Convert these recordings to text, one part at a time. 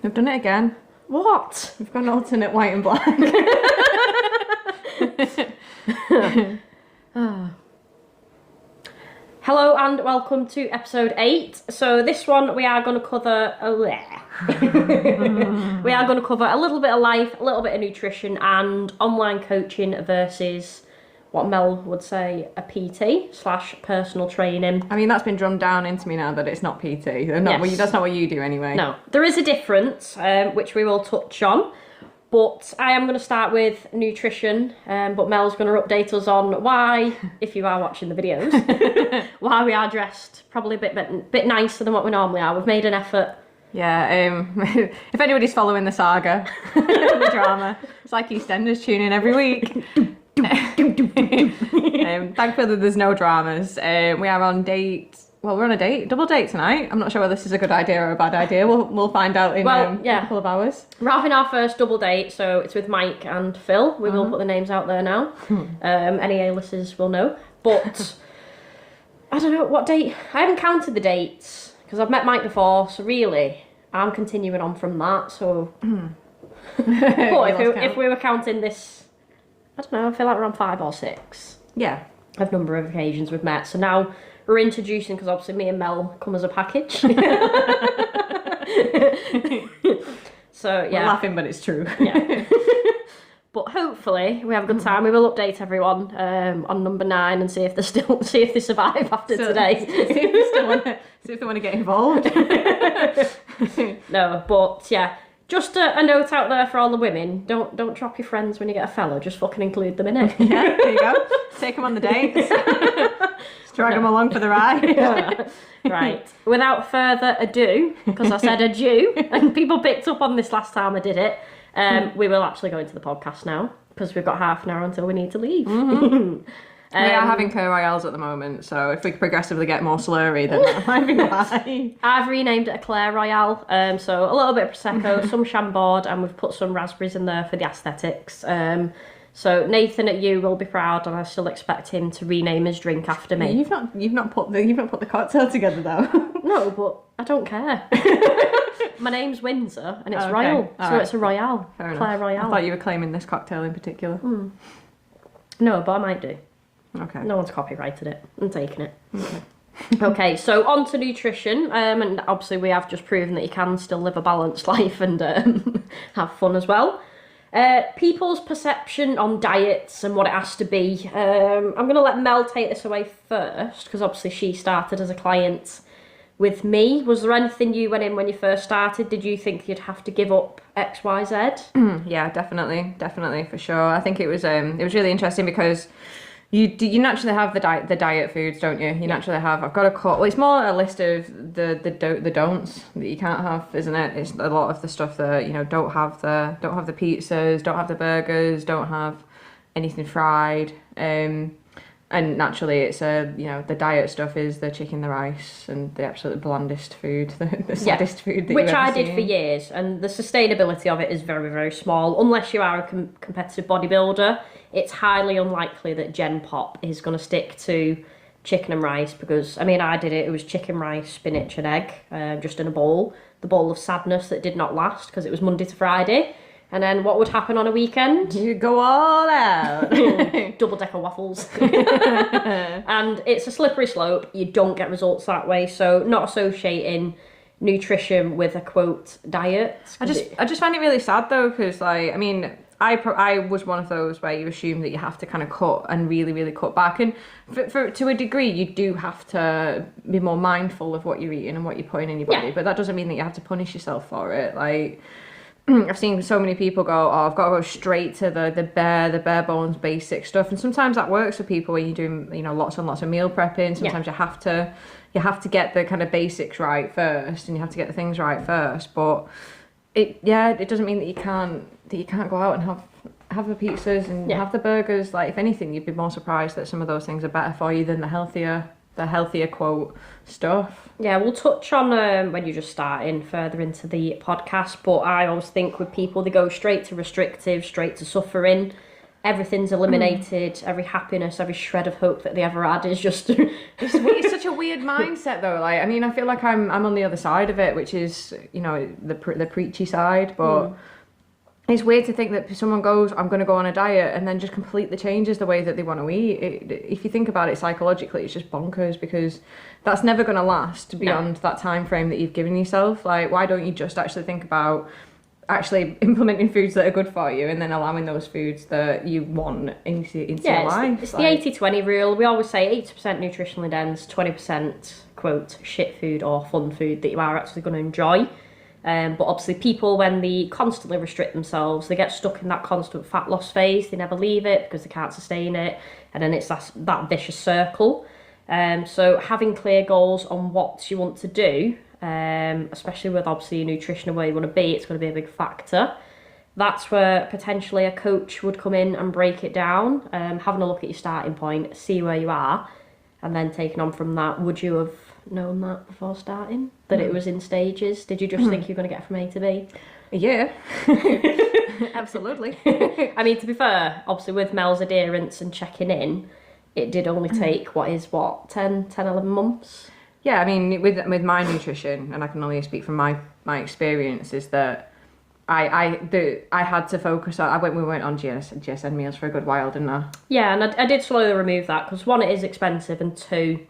We've done it again. What? We've got an alternate white and black. Hello and welcome to episode 8. So this one we are going to cover we are going to cover a little bit of life, a little bit of nutrition and online coaching versus what Mel would say a PT / personal training. I mean, that's been drummed down into me now that it's not PT. Yes. That's not what you do anyway. No, there is a difference, which we will touch on. But I am going to start with nutrition, but Mel's going to update us on why, if you are watching the videos, why we are dressed probably a bit nicer than what we normally are. We've made an effort. Yeah, if anybody's following the saga, the drama, it's like EastEnders tune in every week. Thankfully there's no dramas. We are on date. Well, we're on a double date tonight. I'm not sure whether this is a good idea or a bad idea. We'll find out in a couple of hours. We're having our first double date, so it's with Mike and Phil. We will put the names out there now. Any A-listers will know. But I don't know what date. I haven't counted the dates because I've met Mike before, so really I'm continuing on from that. So, but if we were counting this, I don't know. I feel like we're on 5 or 6. Yeah, of number of occasions we've met. So now we're introducing, because obviously me and Mel come as a package. So yeah, we're laughing, but it's true. Yeah. But hopefully we have a good time. We will update everyone on number 9 and see if they survive after today. See if they want to get involved. No, but yeah. Just a note out there for all the women: don't drop your friends when you get a fella. Just fucking include them in it. Yeah, there you go. Take them on the dates. Drag them along for the ride. Yeah. Right. Without further ado, because I said adieu, and people picked up on this last time I did it. We will actually go into the podcast now because we've got half an hour until we need to leave. Mm-hmm. We are having Cur Royales at the moment, so if we progressively get more slurry, then that might be why. I've renamed it a Claire Royale, so a little bit of Prosecco, some Chambord, and we've put some raspberries in there for the aesthetics. So Nathan at you will be proud, and I still expect him to rename his drink after me. You've not put the cocktail together though. No, but I don't care. My name's Windsor, and it's Royal, so right. It's a Royale. Fair enough. Claire Royale. I thought you were claiming this cocktail in particular. No, but I might do. Okay. No one's copyrighted it. I'm taking it. Okay, so on to nutrition. And obviously we have just proven that you can still live a balanced life and have fun as well. People's perception on diets and what it has to be. I'm going to let Mel take this away first, because obviously she started as a client with me. Was there anything you went in when you first started? Did you think you'd have to give up X, Y, Z? Yeah, definitely for sure. I think it was really interesting because you naturally have the diet foods, don't you? You naturally have. I've got a cut. Well, it's more a list of the don'ts that you can't have, isn't it? It's a lot of the stuff that don't have the pizzas, don't have the burgers, don't have anything fried. And naturally, it's the diet stuff is the chicken, the rice, and the absolute blandest food, the saddest food that which you've ever I did seen. for years, and the sustainability of it is very, very small. Unless you are a competitive bodybuilder, it's highly unlikely that Gen Pop is going to stick to chicken and rice, because I mean, I did it. It was chicken, rice, spinach, and egg, just in a bowl. The bowl of sadness that did not last because it was Monday to Friday. And then what would happen on a weekend? You go all out. Double-decker waffles. And it's a slippery slope. You don't get results that way. So not associating nutrition with a, quote, diet. I just find it really sad, though, because, I was one of those where you assume that you have to kind of cut and really, really cut back. And for to a degree, you do have to be more mindful of what you're eating and what you're putting in your body. Yeah. But that doesn't mean that you have to punish yourself for it. I've seen so many people go, I've got to go straight to the bare bones basic stuff, and sometimes that works for people when you're doing lots and lots of meal prepping. Sometimes you have to get the kind of basics right first, and you have to get the things right first. But it doesn't mean that you can't go out and have the pizzas and have the burgers. Like, if anything, you'd be more surprised that some of those things are better for you than the healthier quote stuff. Yeah, we'll touch on when you're just starting further into the podcast, but I always think with people, they go straight to restrictive, straight to suffering. everything's eliminated, every happiness, every shred of hope that they ever had is just... It's such a weird mindset though. Like, I mean, I feel like I'm on the other side of it, which is, you know, the preachy side, but it's weird to think that someone goes, I'm going to go on a diet, and then just completely changes the way that they want to eat. If you think about it psychologically, it's just bonkers, because that's never going to last beyond that time frame that you've given yourself. Like, why don't you just actually think about actually implementing foods that are good for you, and then allowing those foods that you want into your life? It's the 80-20 rule. We always say 80% nutritionally dense, 20% quote shit food or fun food that you are actually going to enjoy. But obviously people, when they constantly restrict themselves, they get stuck in that constant fat loss phase. They never leave it because they can't sustain it, and then it's that vicious circle. So having clear goals on what you want to do, especially with obviously your nutrition and where you want to be, it's going to be a big factor. That's where potentially a coach would come in and break it down, having a look at your starting point, see where you are, and then taking on from that. Would you have known that before starting, that it was in stages? Did you just think you're going to get from A to B? Yeah. Absolutely. I mean, to be fair, obviously with Mel's adherence and checking in, it did only take 10, 11 months? Yeah, I mean, with my nutrition, and I can only speak from my experience, is that I had to focus on. We went on GSN meals for a good while, didn't I? Yeah, and I did slowly remove that, because one, it is expensive, and two,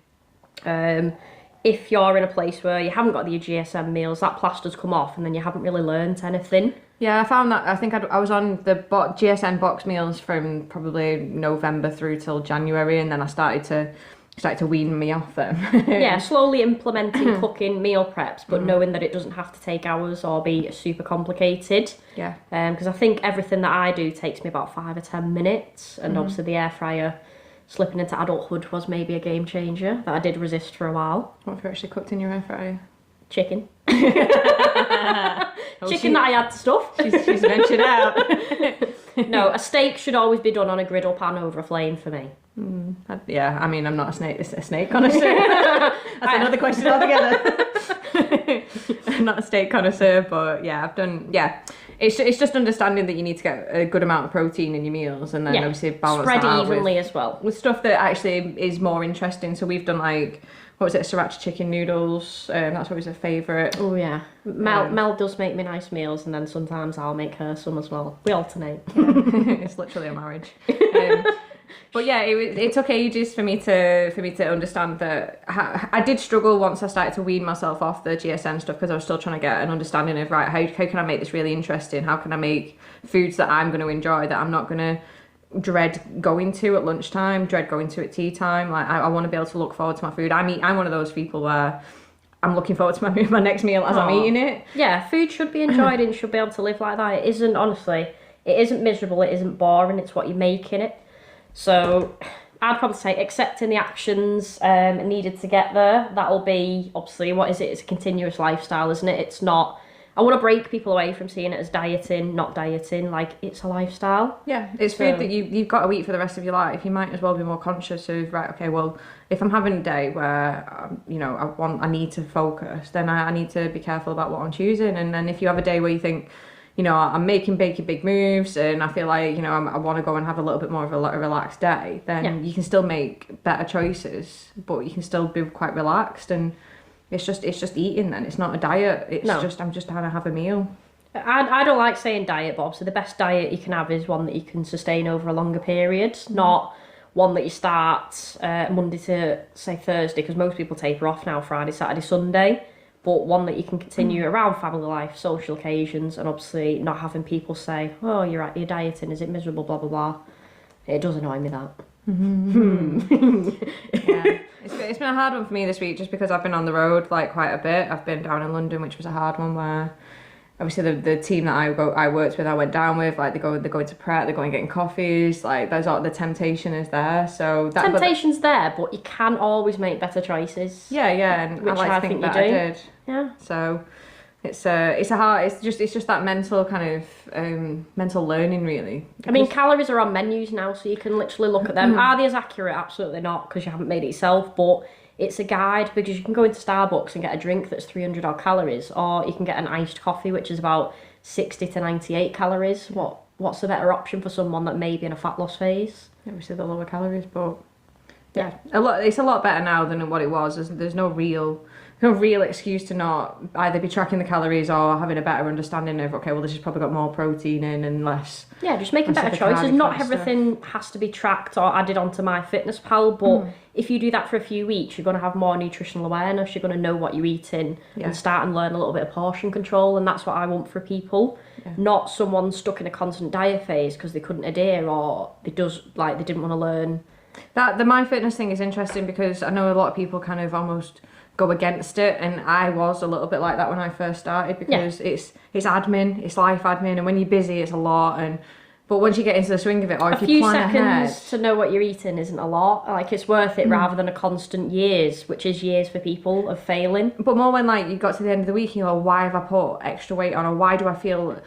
if you're in a place where you haven't got the GSM meals, that plaster's come off, and then you haven't really learned anything. Yeah, I found that. I think I was on the GSN box meals from probably November through till January, and then I started to wean me off them. Yeah, slowly implementing cooking meal preps, but knowing that it doesn't have to take hours or be super complicated. Yeah. Because I think everything that I do takes me about 5 or 10 minutes, and obviously the air fryer slipping into adulthood was maybe a game changer that I did resist for a while. What have you actually cooked in your air fryer? Chicken. Chicken that I had to stuff. She's ventured out. No, a steak should always be done on a griddle pan over a flame for me. Yeah, I mean, I'm not a snake connoisseur. That's another question altogether. I'm not a steak connoisseur, but yeah, I've done. Yeah, it's just understanding that you need to get a good amount of protein in your meals, and then obviously balance spread that out evenly as well with stuff that actually is more interesting. So we've done like, what was it, sriracha chicken noodles? That's always a favourite. Oh yeah, Mel does make me nice meals, and then sometimes I'll make her some as well. We alternate. It's literally a marriage. But yeah, it took ages for me to understand that. I did struggle once I started to wean myself off the GSN stuff, because I was still trying to get an understanding of, right, how can I make this really interesting? How can I make foods that I'm going to enjoy, that I'm not going to dread going to at lunchtime, dread going to at tea time? Like, I want to be able to look forward to my food. I'm one of those people where I'm looking forward to my next meal as I'm eating it. Yeah, food should be enjoyed and you should be able to live like that. It isn't, honestly, it isn't miserable, it isn't boring, it's what you make in it. So I'd probably say accepting the actions needed to get there. That'll be, obviously, what is it? It's a continuous lifestyle, isn't it? It's not, I want to break people away from seeing it as dieting, not dieting. Like, it's a lifestyle. Yeah, it's food that you've got to eat for the rest of your life. You might as well be more conscious of, right, okay, well, if I'm having a day where, I need to focus, then I need to be careful about what I'm choosing. And then if you have a day where you think, I'm making big moves, and I feel like, I want to go and have a little bit more of a relaxed day, then you can still make better choices, but you can still be quite relaxed, and it's just eating then. It's not a diet. I'm just trying to have a meal. I don't like saying diet, but obviously the best diet you can have is one that you can sustain over a longer period, not one that you start Monday to, say, Thursday, because most people taper off now Friday, Saturday, Sunday. But one that you can continue around family life, social occasions, and obviously not having people say, oh, you're dieting, is it miserable, blah, blah, blah. It does annoy me, that. Yeah. It's been a hard one for me this week, just because I've been on the road like quite a bit. I've been down in London, which was a hard one, where obviously the team that I worked with, I went down with, like, they're going to Pret, they're going getting coffees, like, the temptation is there. So temptation's there, but you can always make better choices. Yeah, and which I think that I did. Yeah. So it's just that mental kind of mental learning, really. I mean, calories are on menus now, so you can literally look at them. Are they as accurate? Absolutely not, because you haven't made it yourself, but it's a guide, because you can go into Starbucks and get a drink that's 300 odd calories, or you can get an iced coffee, which is about 60 to 98 calories. What what's the better option for someone that may be in a fat loss phase? Obviously the lower calories, but yeah, it's a lot better now than what it was. There's no real excuse to not either be tracking the calories or having a better understanding of, okay, well, this has probably got more protein in and less. Yeah, just making better choices. Not everything has to be tracked or added onto MyFitnessPal, but if you do that for a few weeks, you're going to have more nutritional awareness. You're going to know what you're eating and start and learn a little bit of portion control, and that's what I want for people. Not someone stuck in a constant diet phase because they couldn't adhere or they didn't want to learn. That the MyFitness thing is interesting because I know a lot of people kind of almost go against it, and I was a little bit like that when I first started because it's admin, it's life admin, and when you're busy it's a lot, but once you get into the swing of it, or if you plan ahead, a few seconds to know what you're eating isn't a lot. Like, it's worth it rather than a constant years, which is years for people of failing. But more when like you got to the end of the week and you're like, why have I put extra weight on, or why do I feel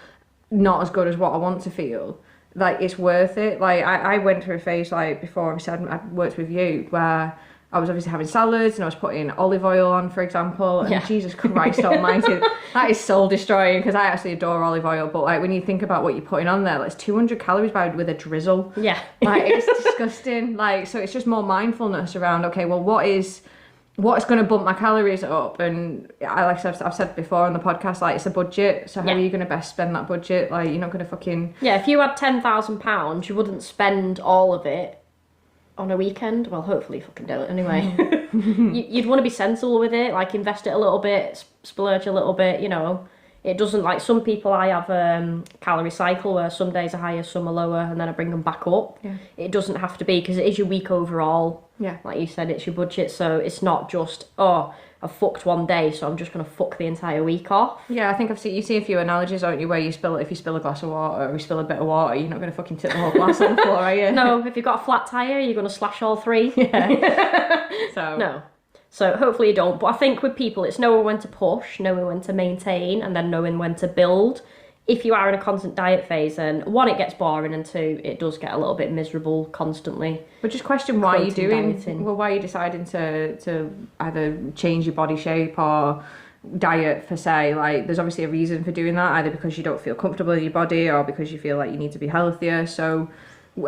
not as good as what I want to feel? Like, it's worth it. Like, I went through a phase, like, before obviously I worked with you, where I was obviously having salads and I was putting olive oil on, for example, and Jesus Christ almighty, that is soul destroying, because I actually adore olive oil, but like when you think about what you're putting on there, like, it's 200 calories with a drizzle. Yeah. Like, it's disgusting. Like, so it's just more mindfulness around, okay, well, what's going to bump my calories up? And I've said before on the podcast, like, it's a budget, so how are you going to best spend that budget? Like, you're not going to fucking... Yeah, if you had £10,000, you wouldn't spend all of it on a weekend. Well, hopefully you fucking do it anyway. You'd want to be sensible with it, like invest it a little bit, splurge a little bit, you know. It doesn't, like some people, I have calorie cycle where some days are higher, some are lower, and then I bring them back up. Yeah. It doesn't have to be, because it is your week overall. Yeah. Like you said, it's your budget, so it's not just, oh, I've fucked one day, so I'm just going to fuck the entire week off. Yeah, I think you see a few analogies, don't you, where if you spill a glass of water or you spill a bit of water, you're not going to fucking tip the whole glass on the floor, are you? No, if you've got a flat tyre, you're going to slash all three. Yeah. No. So hopefully you don't. But I think with people, it's knowing when to push, knowing when to maintain, and then knowing when to build. If you are in a constant diet phase, then one, it gets boring, and two, it does get a little bit miserable constantly. But just question why you're doing, why are you deciding to either change your body shape or diet per se? Like, there's obviously a reason for doing that, either because you don't feel comfortable in your body or because you feel like you need to be healthier. So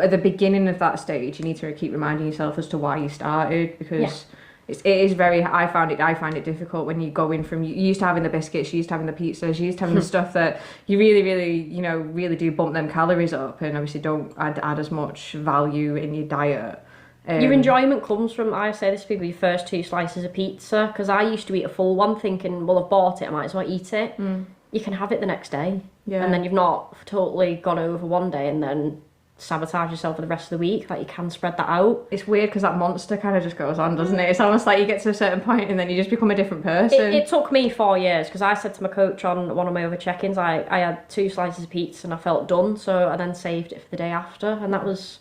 at the beginning of that stage, you need to keep reminding yourself as to why you started, because it is very, I find it difficult when you go in from, you used to having the biscuits, you used to having the pizzas, you used to having the stuff that you really do bump them calories up, and obviously don't add as much value in your diet. Your enjoyment comes from, I say this to people, your first 2 slices of pizza, because I used to eat a full one thinking, well, I've bought it, I might as well eat it. You can have it the next day, and then you've not totally gone over one day and then sabotage yourself for the rest of the week. Like, you can spread that out. It's weird because that monster kind of just goes on, doesn't it? It's almost like you get to a certain point and then you just become a different person. It took me 4 years, because I said to my coach on one of my other check-ins, I had 2 slices of pizza and I felt done, so I then saved it for the day after, and it was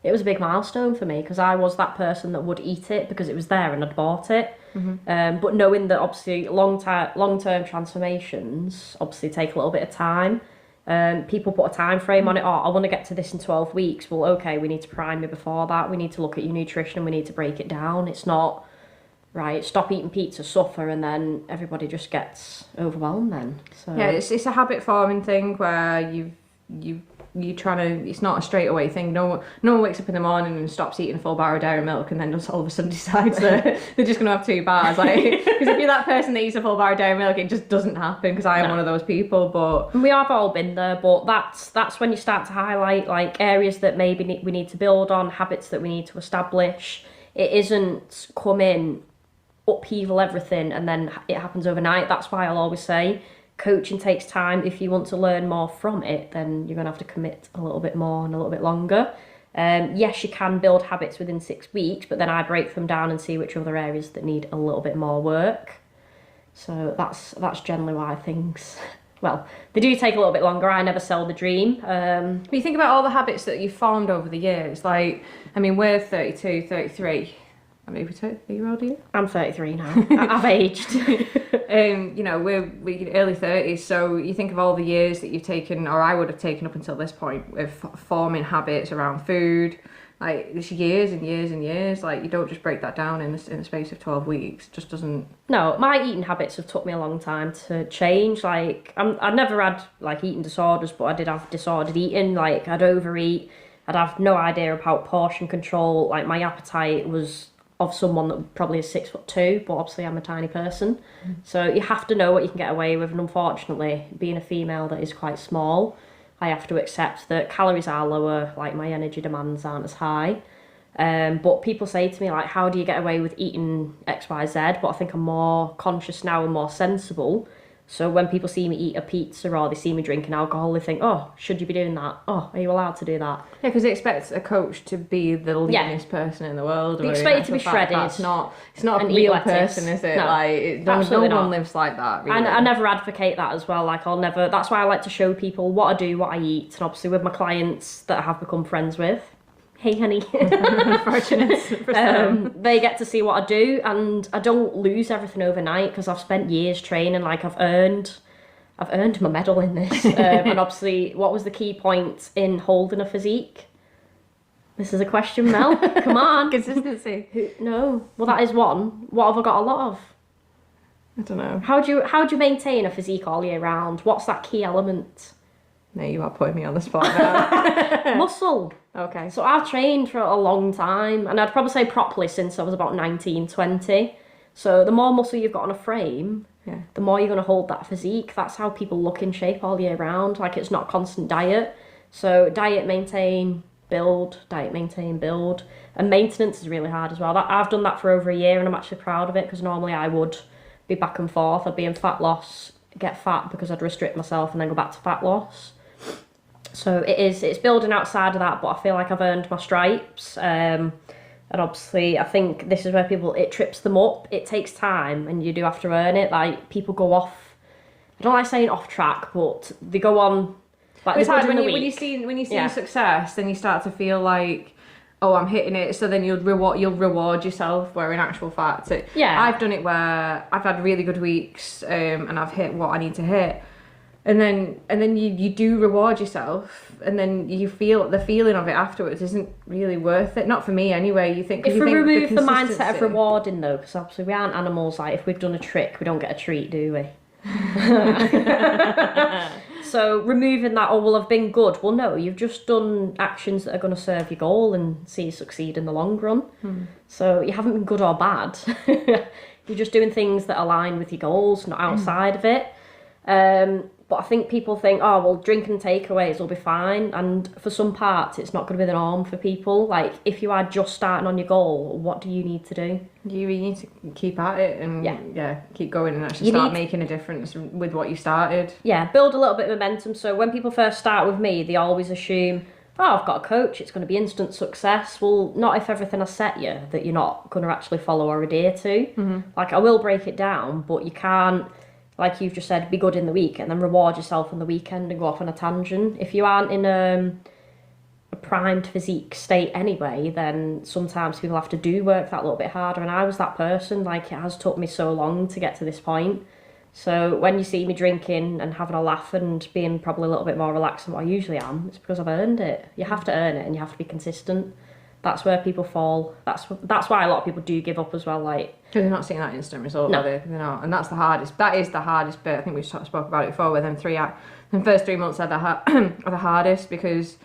a big milestone for me, because I was that person that would eat it because it was there and I'd bought it. But knowing that obviously long-term transformations obviously take a little bit of time. People put a time frame on it. I want to get to this in 12 weeks. Well, okay, we need to prime you before that. We need to look at your nutrition. We need to break it down. It's not, right, stop eating pizza, suffer, and then everybody just gets overwhelmed then. So yeah, it's a habit forming thing where you're trying to, it's not a straight away thing. No one wakes up in the morning and stops eating a full bar of dairy milk and then just all of a sudden decides that they're just going to have 2 bars. Like, because if you're that person that eats a full bar of dairy milk, it just doesn't happen, because I am one of those people. But we have all been there, but that's when you start to highlight, like, areas that maybe we need to build on, habits that we need to establish. It isn't come in, upheaval everything, and then it happens overnight. That's why I'll always say, coaching takes time. If you want to learn more from it, then you're going to have to commit a little bit more and a little bit longer. Yes, you can build habits within 6 weeks, but then I break them down and see which other areas that need a little bit more work. So that's generally why things, well, they do take a little bit longer. I never sell the dream. But you think about all the habits that you've formed over the years. Like, I mean, we're 32, 33. Maybe 2 year old, are you? I'm 33 now. I've aged. We're early 30s, so you think of all the years that you've taken, or I would have taken up until this point, with forming habits around food, like it's years and years and years. Like you don't just break that down in the space of 12 weeks. It just doesn't. No, my eating habits have took me a long time to change. Like I never had like eating disorders, but I did have disordered eating. Like I'd overeat. I'd have no idea about portion control. Like my appetite was of someone that probably is 6'2", but obviously I'm a tiny person. So you have to know what you can get away with. And unfortunately, being a female that is quite small, I have to accept that calories are lower, like my energy demands aren't as high. But people say to me, like, how do you get away with eating X, Y, Z? But I think I'm more conscious now and more sensible. So when people see me eat a pizza or they see me drinking alcohol, they think, oh, should you be doing that? Oh, are you allowed to do that? Yeah, because they expect a coach to be the leanest person in the world. They expect you to be shredded. It's not a real person, is it? No, like, no one lives like that, really. I never advocate that as well. Like, that's why I like to show people what I do, what I eat. And obviously with my clients that I have become friends with, hey honey, they get to see what I do, and I don't lose everything overnight because I've spent years training. Like I've earned my medal in this. And obviously, what was the key point in holding a physique? This is a question, Mel. Come on, Consistency. No, well that is one. What have I got a lot of? I don't know. How do you maintain a physique all year round? What's that key element? No, you are putting me on the spot now. Muscle. Okay. So I've trained for a long time, and I'd probably say properly since I was about 19, 20. So the more muscle you've got on a frame, the more you're going to hold that physique. That's how people look in shape all year round. Like it's not constant diet. So diet, maintain, build, diet, maintain, build. And maintenance is really hard as well. I've done that for over a year, and I'm actually proud of it because normally I would be back and forth. I'd be in fat loss, get fat because I'd restrict myself and then go back to fat loss. So it's building outside of that, but I feel like I've earned my stripes. And obviously, I think this is where it trips them up. It takes time, and you do have to earn it. Like, people go off, I don't like saying off track, but they go on, like, it's hard when you see success, then you start to feel like, oh, I'm hitting it, so then you'll reward yourself, where in actual fact, I've done it where I've had really good weeks, and I've hit what I need to hit. And then you do reward yourself, and then you feel the feeling of it afterwards isn't really worth it. Not for me anyway. You think if we remove the mindset of rewarding though, because obviously we aren't animals. Like if we've done a trick, we don't get a treat, do we? So removing that, oh well, I've been good. Well, no, you've just done actions that are going to serve your goal and see you succeed in the long run. So you haven't been good or bad. You're just doing things that align with your goals, not outside of it. But I think people think, oh, well, drinking takeaways will be fine. And for some parts, it's not going to be the norm for people. Like, if you are just starting on your goal, what do you need to do? You need to keep at it and keep going and actually start making a difference with what you started. Yeah, build a little bit of momentum. So when people first start with me, they always assume, oh, I've got a coach, it's going to be instant success. Well, not if everything I set you that you're not going to actually follow or adhere to. Like, I will break it down, but you can't, like you've just said, be good in the week and then reward yourself on the weekend and go off on a tangent. If you aren't in a primed physique state anyway, then sometimes people have to do work that little bit harder. And I was that person. Like, it has took me so long to get to this point. So when you see me drinking and having a laugh and being probably a little bit more relaxed than what I usually am, it's because I've earned it. You have to earn it and you have to be consistent. That's where people fall. That's why a lot of people do give up as well. Like, because they're not seeing that instant result, are they? They're not, and that's the hardest. That is the hardest bit. I think we spoke about it before. Where them first 3 months are the hardest, because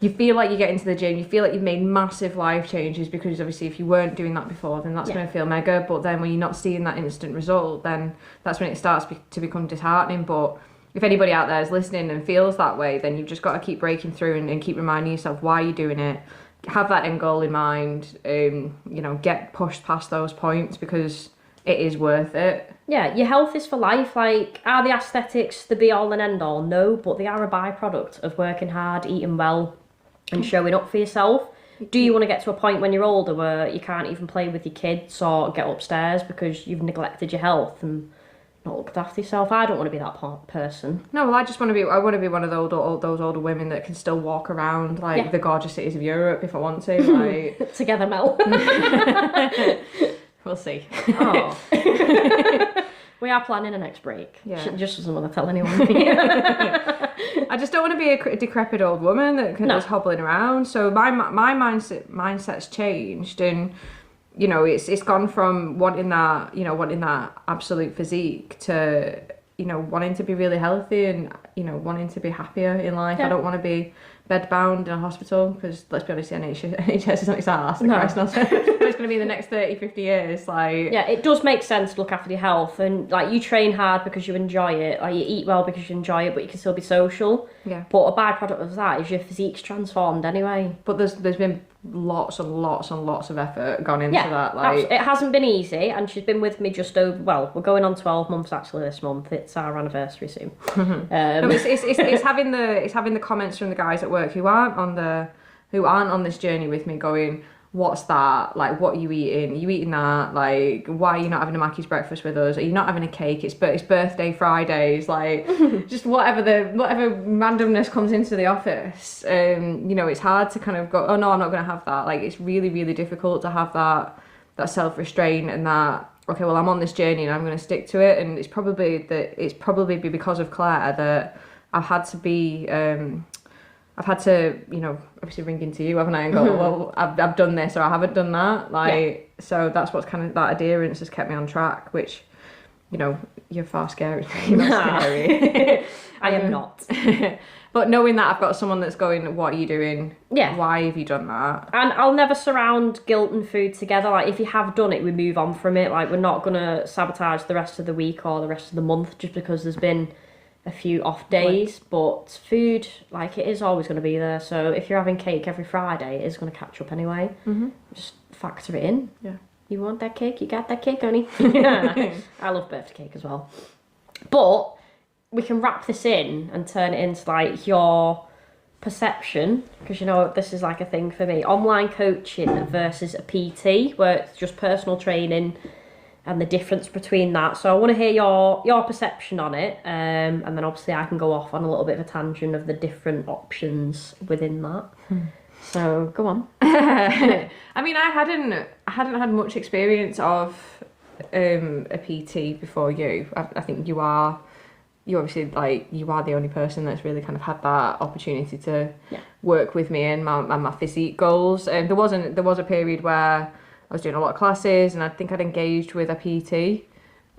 you feel like you get into the gym, you feel like you've made massive life changes, because obviously if you weren't doing that before, then that's going to feel mega. But then when you're not seeing that instant result, then that's when it starts to become disheartening. But if anybody out there is listening and feels that way, then you've just got to keep breaking through and keep reminding yourself why you're doing it. Have that end goal in mind, get pushed past those points, because it is worth it. Yeah, your health is for life. Like, are the aesthetics the be all and end all? No, but they are a byproduct of working hard, eating well, and showing up for yourself. Do you want to get to a point when you're older where you can't even play with your kids or get upstairs because you've neglected your health and not looked after yourself? I don't want to be that person. No, well, I want to be one of those older women that can still walk around like the gorgeous cities of Europe if I want to. Like together, Mel. We'll see. Oh. We are planning a next break. Yeah. She just doesn't want to tell anyone. I just don't want to be a decrepit old woman that's hobbling around. So my mindset's changed, and you know, it's gone from wanting that absolute physique to, you know, wanting to be really healthy and, you know, wanting to be happier in life. I don't want to be bedbound in a hospital, because let's be honest, the NHS is on its arse. No. Christ, not it's going to be the next 30, 50 years. Like, yeah, it does make sense to look after your health, and like you train hard because you enjoy it, like you eat well because you enjoy it, but you can still be social. Yeah. But a byproduct of that is your physique's transformed anyway. But there's been lots and lots and lots of effort gone into that. Like, it hasn't been easy, and she's been with me just over. Well, we're going on 12 months actually this month. It's our anniversary soon. No, it's having the comments from the guys at work who aren't on this journey with me going, what's that? Like, what are you eating? Are you eating that? Like, why are you not having a Mackey's breakfast with us? Are you not having a cake? It's birthday Fridays. Like, just whatever randomness comes into the office. You know, it's hard to kind of go, oh no, I'm not going to have that. Like, it's really, really difficult to have that self-restraint and that, okay, well, I'm on this journey and I'm going to stick to it. And it's probably because of Claire that I've had to, you know, obviously ring into you, haven't I, and go, well, I've done this or I haven't done that. Like, so that's what's kind of, that adherence has kept me on track, which, you know, you're far scary. You're not scary. I am not. But knowing that I've got someone that's going, what are you doing? Yeah. Why have you done that? And I'll never surround guilt and food together. Like, if you have done it, we move on from it. Like, we're not going to sabotage the rest of the week or the rest of the month just because there's been a few off days, but food, like, it is always going to be there. So if you're having cake every Friday, it is going to catch up anyway. Mm-hmm. Just factor it in. Yeah. You want that cake? You got that cake, honey? I love birthday cake as well. But we can wrap this in and turn it into, like, your perception, because, you know, this is like a thing for me. Online coaching versus a PT, where it's just personal training, and the difference between that. So I want to hear your perception on it, and then obviously I can go off on a little bit of a tangent of the different options within that. So go on. I mean, I hadn't had much experience of a PT before you. I think you obviously, like, you are the only person that's really kind of had that opportunity to work with me and my physique goals. There was a period where I was doing a lot of classes, and I think I'd engaged with a PT.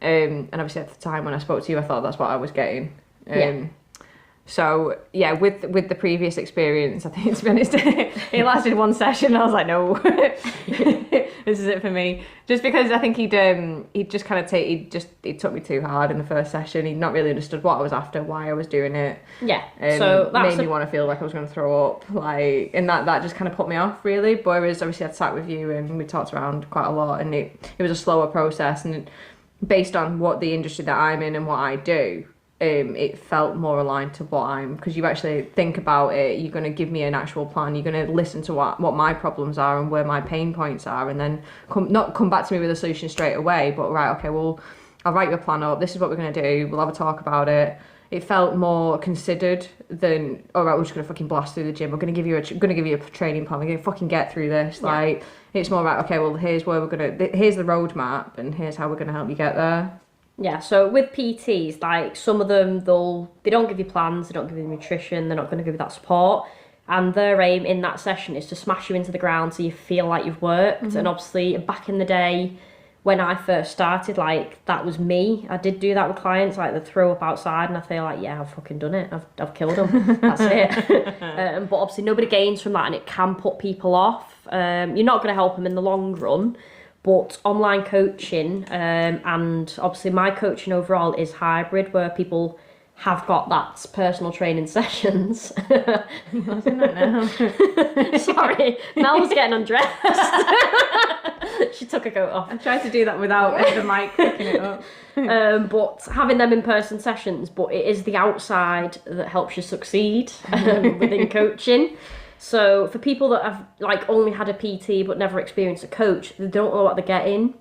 And obviously at the time when I spoke to you, I thought that's what I was getting. So yeah, with the previous experience, I think, to be honest, it lasted one session. And I was like, no, this is it for me. Just because I think he'd just kind of he took me too hard in the first session. He'd not really understood what I was after, why I was doing it. Yeah. So that made me want to feel like I was going to throw up. Like, and that just kind of put me off, really. But whereas obviously I'd sat with you and we talked around quite a lot, and it was a slower process, and based on what the industry that I'm in and what I do, it felt more aligned to what because you actually think about it, you're going to give me an actual plan, you're going to listen to what my problems are and where my pain points are, and then not come back to me with a solution straight away, but right, okay, well, I'll write you a plan up, this is what we're going to do, we'll have a talk about it. It felt more considered than, all right, we're just going to fucking blast through the gym, we're going to give you a training plan, we're going to fucking get through this. Like, it's more right, okay, well, here's the roadmap and here's how we're going to help you get there. Yeah, so with PTs, like, some of them, they don't give you plans, they don't give you nutrition, they're not going to give you that support, and their aim in that session is to smash you into the ground so you feel like you've worked. Mm-hmm. And obviously back in the day when I first started, like, that was me. I did do that with clients, like, they throw up outside and I feel like, yeah, I've fucking done it, I've killed them, that's it. But obviously nobody gains from that, and it can put people off. You're not going to help them in the long run. But online coaching, and obviously my coaching overall is hybrid, where people have got that personal training sessions. Sorry, Mel was getting undressed. She took her coat off. I tried to do that without the mic picking it up. But having them in-person sessions, but it is the outside that helps you succeed within coaching. So for people that have, like, only had a PT but never experienced a coach, they don't know what they're getting.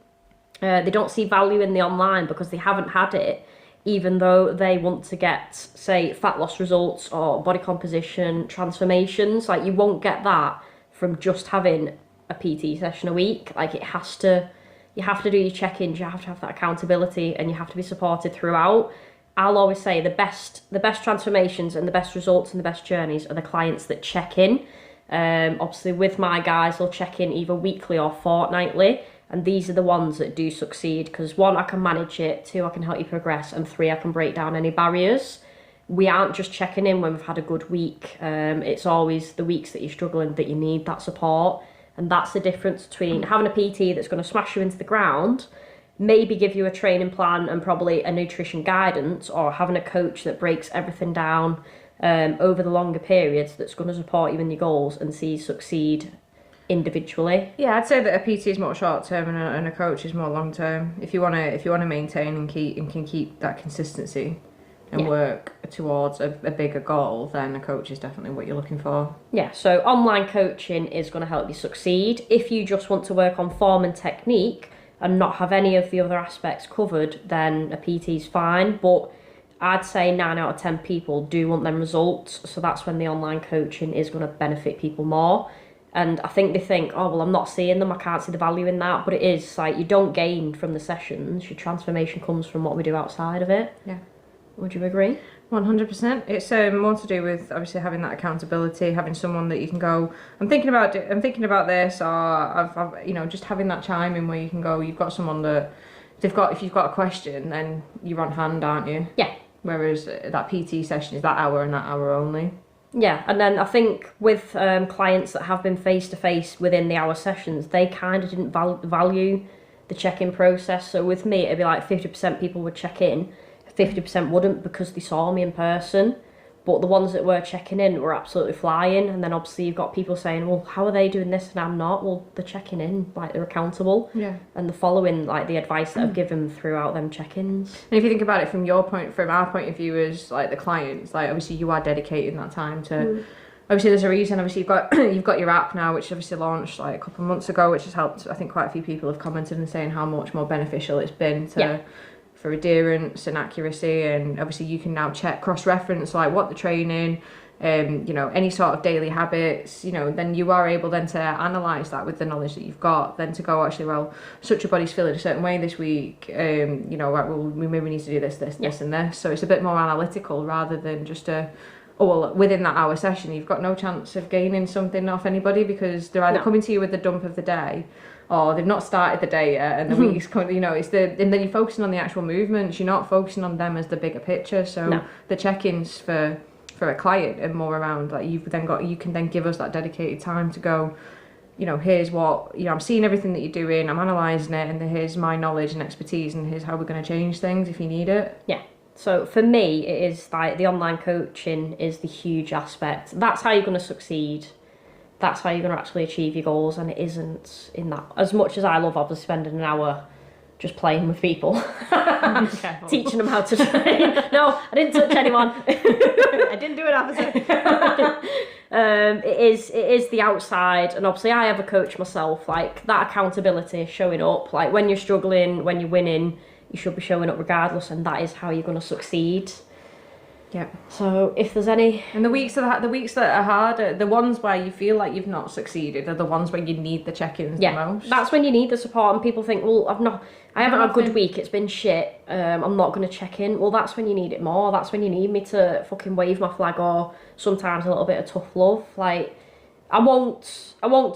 They don't see value in the online because they haven't had it, even though they want to get, say, fat loss results or body composition transformations. Like, you won't get that from just having a PT session a week. Like, you have to do your check-ins, you have to have that accountability, and you have to be supported throughout. I'll always say the best transformations and the best results and the best journeys are the clients that check in. Obviously, with my guys, they'll check in either weekly or fortnightly, and these are the ones that do succeed because 1, I can manage it, 2, I can help you progress, and 3, I can break down any barriers. We aren't just checking in when we've had a good week. It's always the weeks that you're struggling that you need that support, and that's the difference between having a PT that's going to smash you into the ground, maybe give you a training plan and probably a nutrition guidance, or having a coach that breaks everything down over the longer periods that's going to support you in your goals and see you succeed individually. Yeah, I'd say that a PT is more short term and a coach is more long term. If you want to maintain and can keep that consistency and work towards a bigger goal, then a coach is definitely what you're looking for. Yeah, so online coaching is going to help you succeed. If you just want to work on form and technique and not have any of the other aspects covered, then a PT is fine. But I'd say 9 out of 10 people do want them results, so that's when the online coaching is going to benefit people more. And I think they think, oh, well, I'm not seeing them, I can't see the value in that. But it is like you don't gain from the sessions, your transformation comes from what we do outside of it. Yeah. Would you agree? 100%. It's more to do with obviously having that accountability, having someone that you can go, I'm thinking about this, or I've just having that chime in where you can go, you've got someone that if you've got a question, then you're on hand, aren't you? Yeah. Whereas that PT session is that hour and that hour only. Yeah, and then I think with clients that have been face-to-face within the hour sessions, they kind of didn't value the check-in process. So with me, it'd be like 50% people would check in, 50% wouldn't because they saw me in person. But the ones that were checking in were absolutely flying. And then obviously you've got people saying, well, how are they doing this and I'm not? Well, they're checking in, like they're accountable. Yeah. And they're following like the advice that I've given throughout them check-ins. And if you think about it from our point of view as like the clients, like obviously you are dedicating that time to obviously there's a reason, obviously you've got your app now, which obviously launched like a couple of months ago, which has helped. I think quite a few people have commented and saying how much more beneficial it's been for adherence and accuracy, and obviously you can now check cross-reference like what the training, any sort of daily habits, then you are able then to analyse that with the knowledge that you've got, then to go actually, well, such a body's feeling a certain way this week, right, well, we maybe need to do this and this. So it's a bit more analytical rather than just within that hour session you've got no chance of gaining something off anybody because they're either coming to you with the dump of the day or they've not started the day yet and the week's coming, and then you're focusing on the actual movements, you're not focusing on them as the bigger picture. So the check-ins for a client are more around like you can then give us that dedicated time to go, here's what, I'm seeing everything that you're doing, I'm analysing it, and here's my knowledge and expertise, and here's how we're going to change things if you need it. Yeah. So for me, it is like the online coaching is the huge aspect. That's how you're going to succeed. That's how you're going to actually achieve your goals, and it isn't in that. As much as I love obviously spending an hour just playing with people, teaching them how to train. No, I didn't touch anyone. I didn't do it, officer. It is the outside, and obviously I have a coach myself. Like that accountability, showing up. Like when you're struggling, when you're winning, you should be showing up regardless, and that is how you're going to succeed. Yeah. So if there's any, and the weeks that are harder, the ones where you feel like you've not succeeded, are the ones where you need the check-ins the most. That's when you need the support, and people think, well, I haven't had a good week. It's been shit. I'm not going to check in. Well, that's when you need it more. That's when you need me to fucking wave my flag, or sometimes a little bit of tough love. Like, I won't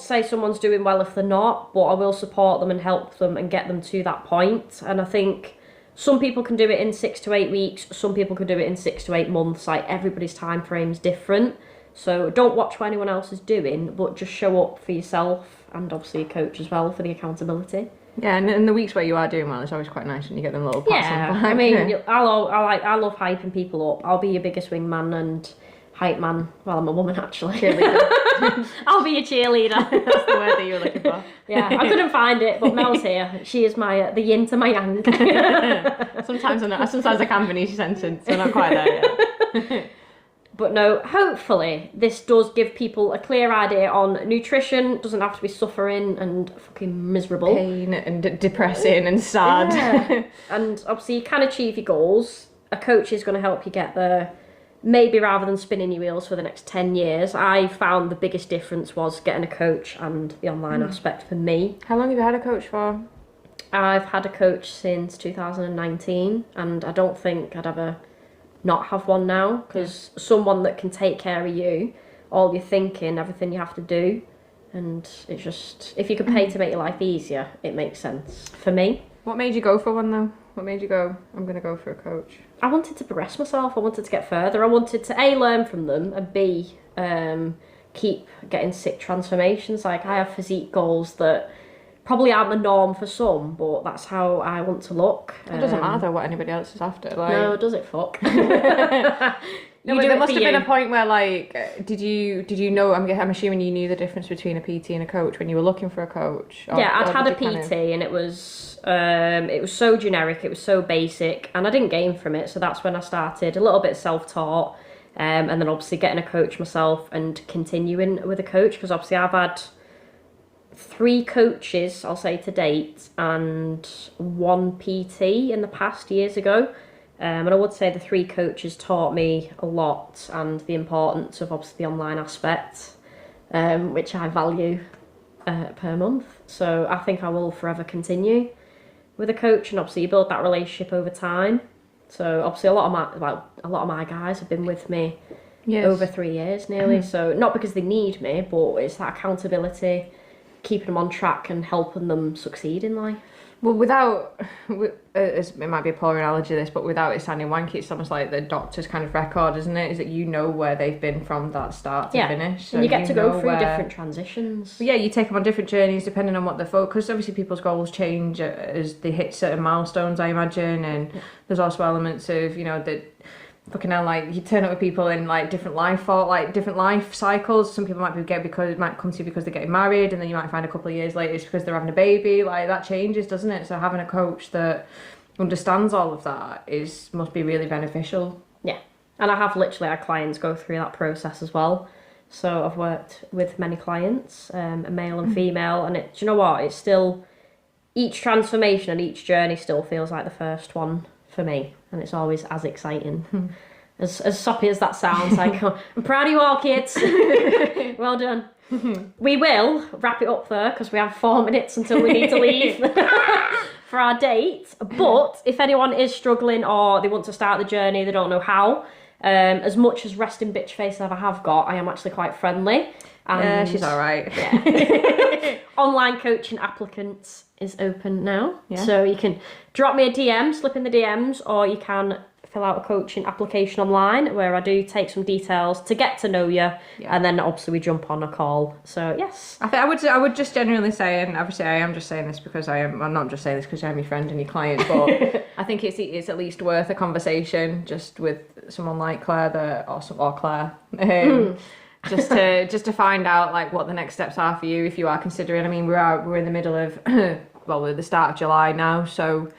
say someone's doing well if they're not, but I will support them and help them and get them to that point. And I think some people can do it in 6 to 8 weeks. Some people can do it in 6 to 8 months. Like, everybody's time frame's different. So don't watch what anyone else is doing, but just show up for yourself, and obviously a coach as well for the accountability. Yeah, and the weeks where you are doing well, it's always quite nice when you get them little pats on the back. I mean, I love hyping people up. I'll be your biggest wingman and hype man. Well, I'm a woman actually. Cheerleader. I'll be your cheerleader. That's the word that you were looking for. Yeah, I couldn't find it, but Mel's here. She is my the yin to my yang. Sometimes I can finish a sentence, so not quite there yet. But no, hopefully this does give people a clear idea on nutrition. Doesn't have to be suffering and fucking miserable. Pain and depressing and sad. Yeah. And obviously you can achieve your goals. A coach is going to help you get there. Maybe rather than spinning your wheels for the next 10 years, I found the biggest difference was getting a coach and the online aspect for me. How long have you had a coach for? I've had a coach since 2019, and I don't think I'd ever not have one now, because someone that can take care of you, all your thinking, everything you have to do, and it's just, if you could pay to make your life easier, it makes sense for me. What made you go for one though? What made you go, I'm going to go for a coach? I wanted to progress myself. I wanted to get further. I wanted to A, learn from them, and B, keep getting sick transformations. Like, I have physique goals that probably aren't the norm for some, but that's how I want to look. It doesn't matter what anybody else is after. Like... No, does it? Fuck. No, but there must have been a point where, like, did you know? I'm assuming you knew the difference between a PT and a coach when you were looking for a coach. Yeah, I'd had a PT, and it was so generic, it was so basic, and I didn't gain from it. So that's when I started a little bit self-taught, and then obviously getting a coach myself and continuing with a coach, because obviously I've had 3 coaches, I'll say, to date, and 1 PT in the past years ago. And I would say the 3 coaches taught me a lot, and the importance of obviously the online aspect, which I value per month. So I think I will forever continue with a coach, and obviously you build that relationship over time. So obviously a lot of my guys have been with me over 3 years nearly. So not because they need me, but it's that accountability, keeping them on track and helping them succeed in life. Well, it might be a poor analogy this, but without it sounding wanky, it's almost like the doctor's kind of record, isn't it? Is that you know where they've been from that start to finish. So and you get to go through different transitions. Yeah, you take them on different journeys depending on what they're for, because obviously people's goals change as they hit certain milestones, I imagine, and there's also elements of, that fucking hell, like, you turn up with people in like different life cycles. Some people might come to you because they're getting married, and then you might find a couple of years later it's because they're having a baby. Like, that changes, doesn't it? So having a coach that understands all of that must be really beneficial. Yeah, and I have literally had clients go through that process as well. So I've worked with many clients, a male and female, and do you know what? It's still, each transformation and each journey still feels like the first one for me, and it's always as exciting. As soppy as that sounds, like, I'm proud of you all, kids. Well done. We will wrap it up there, because we have 4 minutes until we need to leave for our date. But if anyone is struggling or they want to start the journey, they don't know how, as much as resting bitch face I have got, I am actually quite friendly. And yeah, she's all right. Yeah. Online coaching applicants is open now. Yeah. So you can drop me a DM, slip in the DMs, or you can fill out a coaching application online where I do take some details to get to know you, and then obviously we jump on a call. So yes, I would just genuinely say, and obviously I am just saying this because I'm not just saying this because I'm your friend and your client, but I think it's at least worth a conversation just with someone like Claire or Claire. Just to find out like what the next steps are for you if you are considering. I mean, we're in the middle of we're at the start of July now, so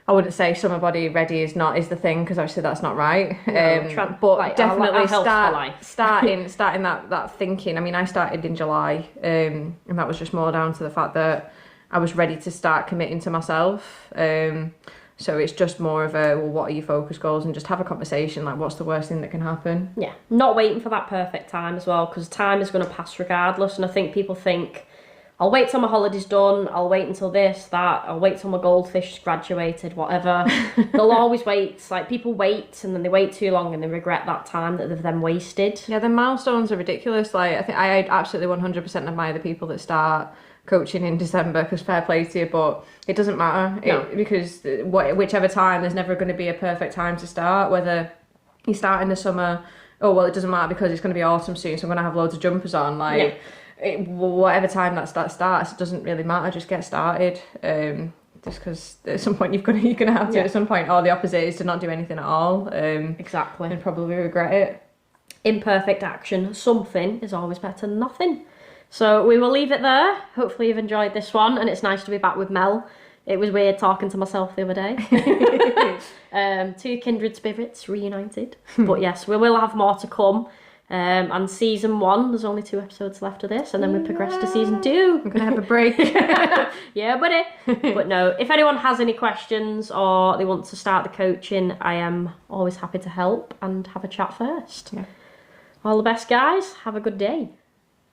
I wouldn't say summer body ready is the thing, because obviously that's not right. No, but like, definitely starting that that thinking. I mean, I started in July, and that was just more down to the fact that I was ready to start committing to myself. So it's just more of what are your focus goals, and just have a conversation, like, what's the worst thing that can happen? Yeah, not waiting for that perfect time as well, because time is going to pass regardless. And I think people think, I'll wait till my holiday's done, I'll wait until this, that, I'll wait till my goldfish is graduated, whatever. They'll always wait. Like, people wait, and then they wait too long and they regret that time that they've then wasted. Yeah, the milestones are ridiculous. Like, I think I absolutely 100% admire the people that start coaching in December, because fair play to you, but it doesn't matter. No. Because whichever time, there's never going to be a perfect time to start. Whether you start in the summer, it doesn't matter because it's going to be autumn soon, so I'm going to have loads of jumpers on. Like, whatever time that starts, it doesn't really matter. Just get started. Just because at some point you're gonna have to at some point, or the opposite is to not do anything at all. Exactly. And probably regret it. Imperfect action, something is always better than nothing. So we will leave it there. Hopefully you've enjoyed this one, and it's nice to be back with Mel. It was weird talking to myself the other day. 2 kindred spirits reunited. But yes, we will have more to come. And season 1, there's only 2 episodes left of this, and then we progress to season 2. We're gonna have a break. Yeah, buddy. But no, if anyone has any questions or they want to start the coaching, I am always happy to help and have a chat first. Yeah. All the best, guys. Have a good day.